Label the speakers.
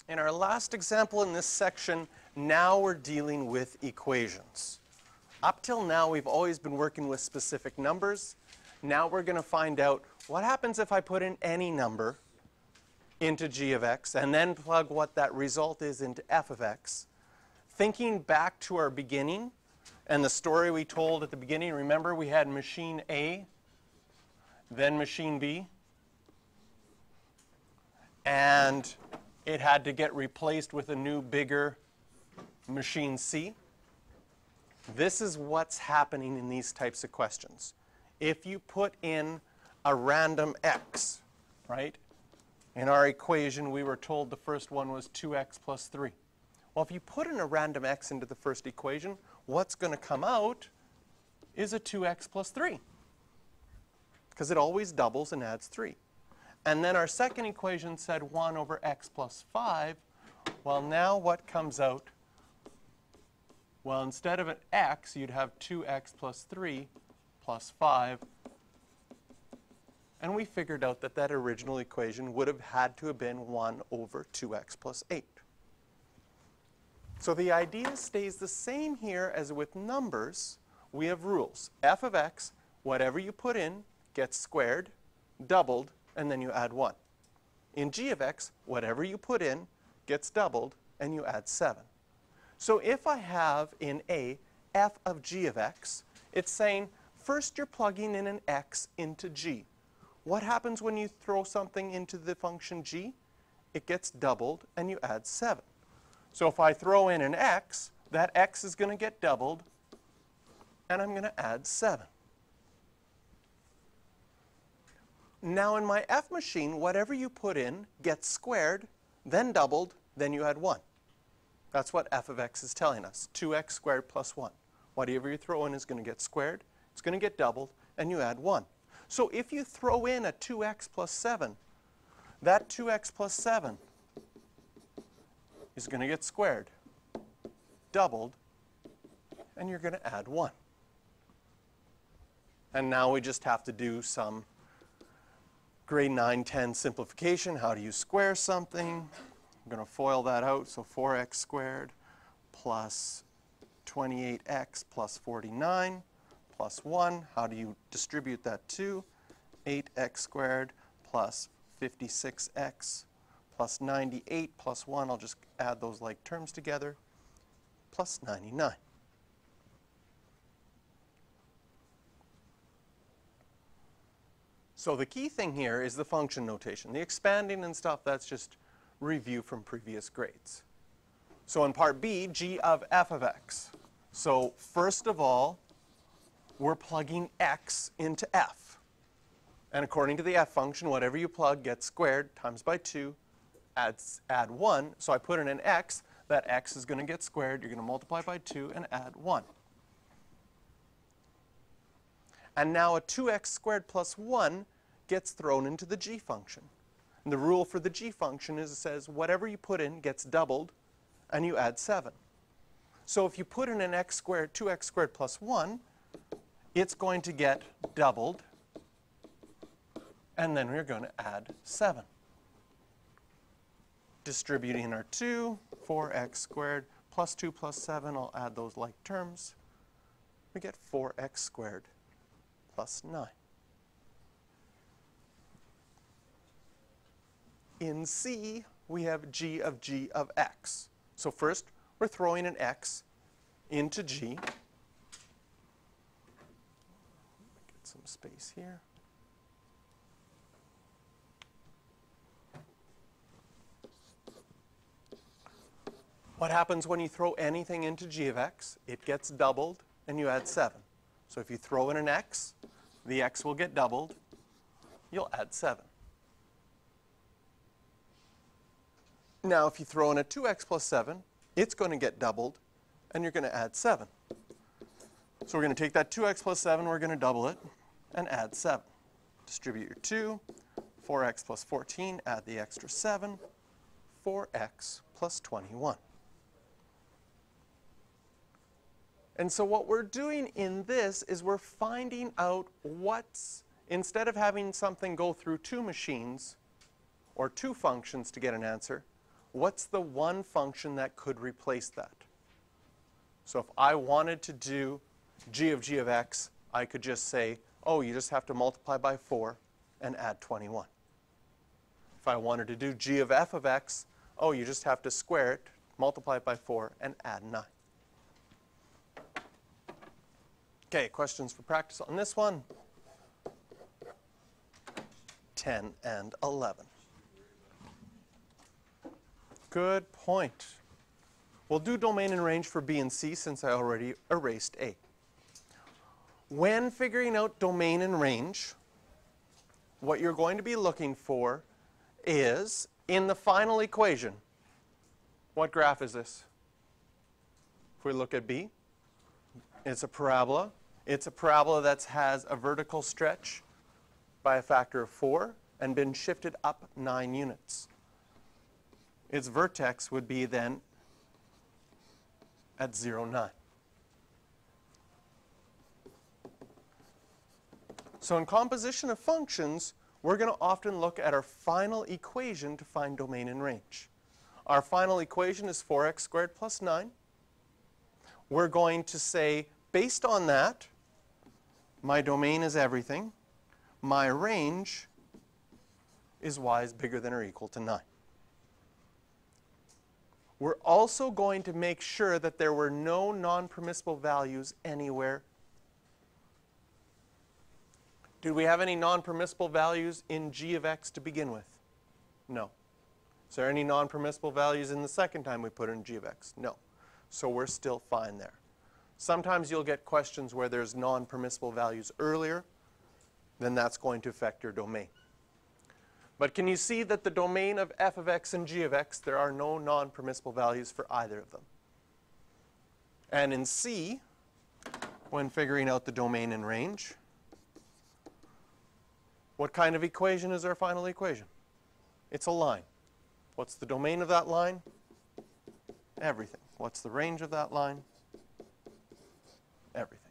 Speaker 1: In our last example in this section, now we're dealing with equations. Up till now, we've always been working with specific numbers. Now we're going to find out what happens if I put in any number into g of x and then plug what that result is into f of x. Thinking back to our beginning and the story we told at the beginning, remember we had machine A, then machine B, and it had to get replaced with a new, bigger machine C. This is what's happening in these types of questions. If you put in a random x, right? In our equation, we were told the first one was 2x plus 3. Well, if you put in a random x into the first equation, what's going to come out is a 2x plus 3, because it always doubles and adds 3. And then our second equation said 1 over x plus 5. Well, now what comes out? Well, instead of an x, you'd have 2x plus 3 plus 5. And we figured out that that original equation would have had to have been 1 over 2x plus 8. So the idea stays the same here as with numbers. We have rules. F of x, whatever you put in, gets squared, doubled, and then you add 1. In g of x, whatever you put in gets doubled, and you add 7. So if I have in A, f of g of x, it's saying first you're plugging in an x into g. What happens when you throw something into the function g? It gets doubled, and you add 7. So if I throw in an x, that x is going to get doubled, and I'm going to add 7. Now in my f machine, whatever you put in gets squared, then doubled, then you add 1. That's what f of x is telling us, 2x squared plus 1. Whatever you throw in is going to get squared, it's going to get doubled, and you add 1. So if you throw in a 2x plus 7, that 2x plus 7 is going to get squared, doubled, and you're going to add 1. And now we just have to do some grade 9, 10 simplification. How do you square something? I'm going to FOIL that out. So 4x squared plus 28x plus 49 plus 1. How do you distribute that to? 8x squared plus 56x plus 98 plus 1. I'll just add those like terms together, plus 99. So the key thing here is the function notation. The expanding and stuff, that's just review from previous grades. So in part B, g of f of x. So first of all, we're plugging x into f. And according to the f function, whatever you plug gets squared times by 2, add 1. So I put in an x. That x is going to get squared. You're going to multiply by 2 and add 1. And now a 2x squared plus 1 gets thrown into the g function. And the rule for the g function is it says whatever you put in gets doubled, and you add 7. So if you put in an x squared, 2x squared plus 1, it's going to get doubled, and then we're going to add 7. Distributing our 2, 4x squared plus 2 plus 7, I'll add those like terms. We get 4x squared plus 9. In C, we have g of x. So first, we're throwing an x into g. Get some space here. What happens when you throw anything into g of x? It gets doubled, and you add 7. So if you throw in an x, the x will get doubled. You'll add 7. Now if you throw in a 2x plus 7, it's going to get doubled, and you're going to add 7. So we're going to take that 2x plus 7, we're going to double it, and add 7. Distribute your 2, 4x plus 14, add the extra 7, 4x plus 21. And so what we're doing in this is we're finding out what's, instead of having something go through two machines or two functions to get an answer, what's the one function that could replace that? So if I wanted to do g of x, I could just say, oh, you just have to multiply by 4 and add 21. If I wanted to do g of f of x, oh, you just have to square it, multiply it by 4, and add 9. Okay, questions for practice on this one? 10 and 11. Good point. We'll do domain and range for b and c since I already erased a. When figuring out domain and range, what you're going to be looking for is, in the final equation, what graph is this? If we look at b, it's a parabola. It's a parabola that has a vertical stretch by a factor of 4 and been shifted up 9 units. Its vertex would be then at 0, 9. So in composition of functions, we're going to often look at our final equation to find domain and range. Our final equation is 4x squared plus 9. We're going to say, based on that, my domain is everything. My range is y is bigger than or equal to 9. We're also going to make sure that there were no non-permissible values anywhere. Did we have any non-permissible values in g of x to begin with? No. Is there any non-permissible values in the second time we put in g of x? No. So we're still fine there. Sometimes you'll get questions where there's non-permissible values earlier, then that's going to affect your domain. But can you see that the domain of f of x and g of x, there are no non-permissible values for either of them? And in C, when figuring out the domain and range, what kind of equation is our final equation? It's a line. What's the domain of that line? Everything. What's the range of that line? Everything.